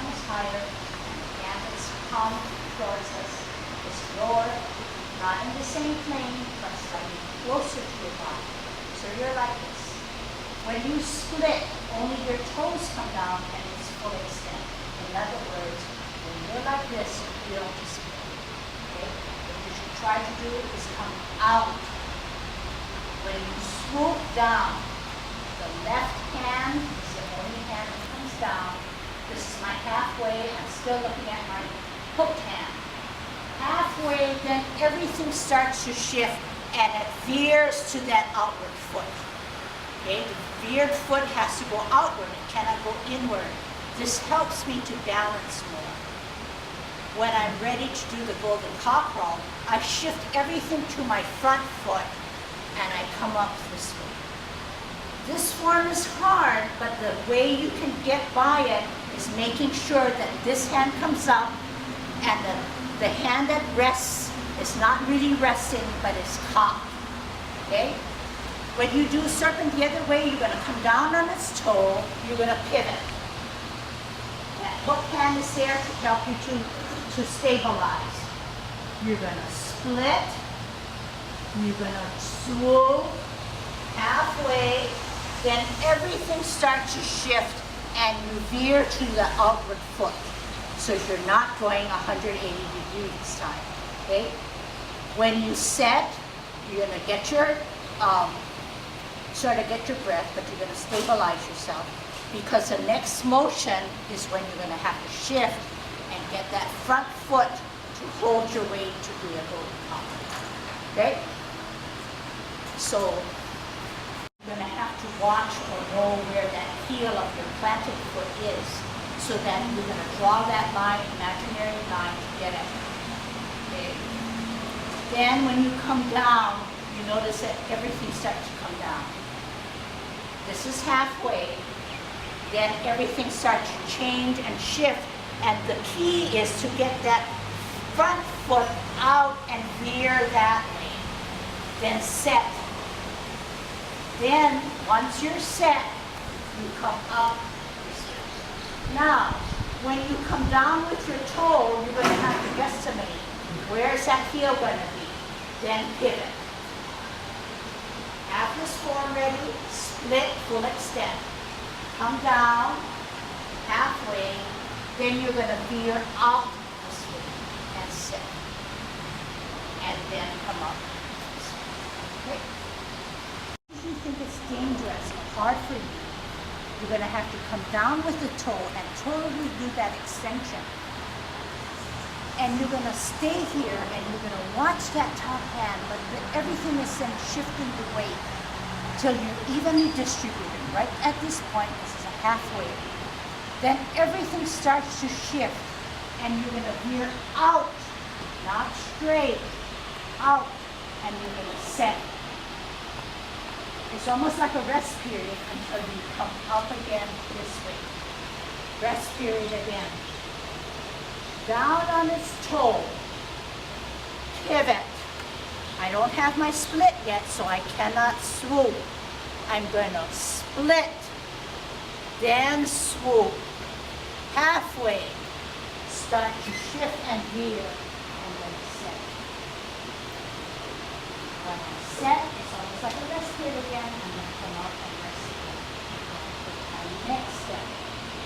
hand is higher, and the hand is palm towards us. It's lower, not in the same plane, but slightly closer to your body. So you're like this. When you split, only your toes come down and it's full extent. In other words, when you're like this, you don't split. Okay? What you should try to do is come out. When you swoop down, the left hand is the only hand that comes down. This is my halfway. I'm still looking at my hooked hand. Halfway, then everything starts to shift and it veers to that outward foot. Okay, the veered foot has to go outward, it cannot go inward. This helps me to balance more. When I'm ready to do the Golden Cockerel, I shift everything to my front foot and I come up this way. This form is hard, but the way you can get by it is making sure that this hand comes up and the hand that rests is not really resting, but it's caught. Okay? When you do serpent the other way, you're going to come down on its toe, you're going to pivot. That hook hand is there to help you to stabilize. You're going to split, you're going to swoop, halfway, then everything starts to shift and you veer to the outward foot. So you're not going 180 degrees this time, okay? When you set, you're gonna get your, sort of get your breath, but you're gonna stabilize yourself because the next motion is when you're gonna have to shift and get that front foot to hold your weight to do a Golden Cockerel, okay? So you're gonna have to watch or know where that heel of your planted foot is so that you're gonna draw that line, imaginary line to get it, okay? Then when you come down, you notice that everything starts to come down. This is halfway. Then everything starts to change and shift. And the key is to get that front foot out and veer that way. Then set. Then, once you're set, you come up this way. Now, when you come down with your toe, you're going to have to guesstimate. Where is that heel going to be? Then pivot. Have this form ready, split, full extent. Come down, halfway, then you're going to veer out this way and sit. And then come up this way. Okay? If you think it's dangerous or hard for you, you're going to have to come down with the toe and totally do that extension. And you're going to stay here and you're going to watch that top hand, but everything is then shifting the weight till you're evenly distributed. Right at this point, this is a halfway. Then everything starts to shift and you're going to veer out, not straight, out, and you're going to set. It's almost like a rest period until you come up again this way. Rest period again. Down on its toe, pivot. I don't have my split yet, so I cannot swoop. I'm going to split, then swoop. Halfway, start to shift and veer, and then set. When I set, it's almost like a rest period again. I'm going to come up and rest again. My next step,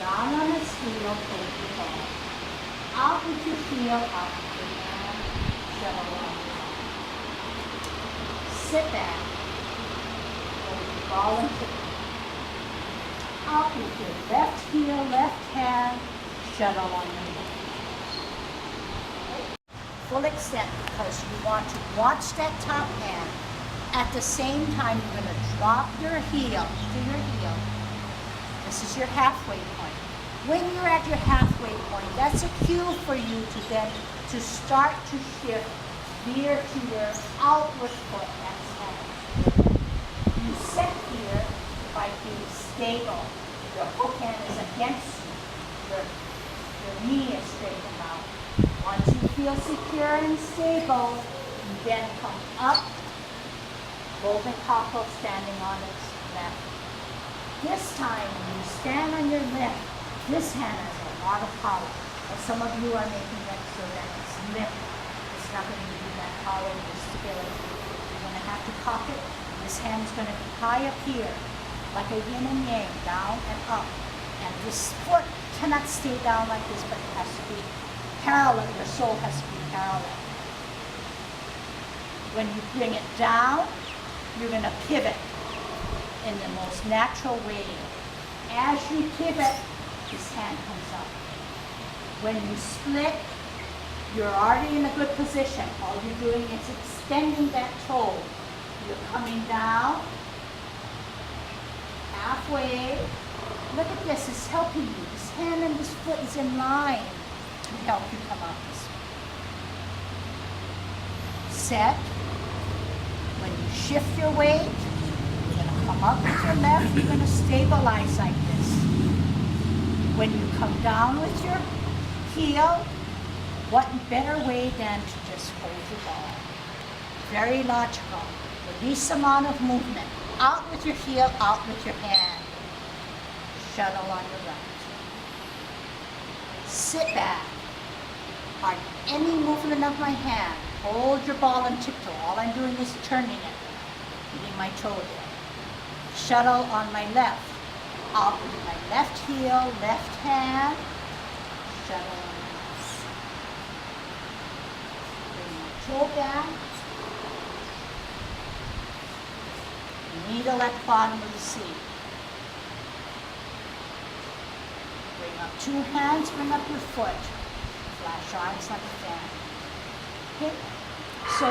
down on its heel, pull your ball. Out with your heel, out with your hand, shuttle on the top. Sit back, hold your ball and kick. Out with your left heel, left hand, shuttle on your left. Full extent because you want to watch that top hand. At the same time, you're going to drop your heel to your heel. This is your halfway point. When you're at your halfway point, that's a cue for you to then to start to shift, veer to your outward foot. That's hand. You set here by being stable. Your hook hand is against you. Your knee is straightened out. Once you feel secure and stable, you then come up. Golden Cockerel standing on its left. This time, when you stand on your left, this hand is a lot of power. But some of you are making it so that it's limp. It's not going to give you that power and the stability. You're going to have to cock it. This hand is going to be high up here, like a yin and yang, down and up. And this foot cannot stay down like this, but it has to be parallel. Your sole has to be parallel. When you bring it down, you're going to pivot in the most natural way. As you pivot, this hand comes up. When you split, you're already in a good position. All you're doing is extending that toe. You're coming down halfway. Look at this, it's helping you. This hand and this foot is in line to help you come up this way. Set. When you shift your weight, you're going to come up with your left, you're going to stabilize like this. When you come down with your heel, what better way than to just hold your ball? Very logical. The least amount of movement. Out with your heel, out with your hand. Shuttle on your right. Sit back. On any movement of my hand, hold your ball and tiptoe. All I'm doing is turning it, getting my toe there. Shuttle on my left. Out with my left heel, left hand. Shuttle on my left. Bring my toe back. Needle at the bottom of the seat. Bring up two hands, bring up your foot. Flash arms like a fan. Okay? So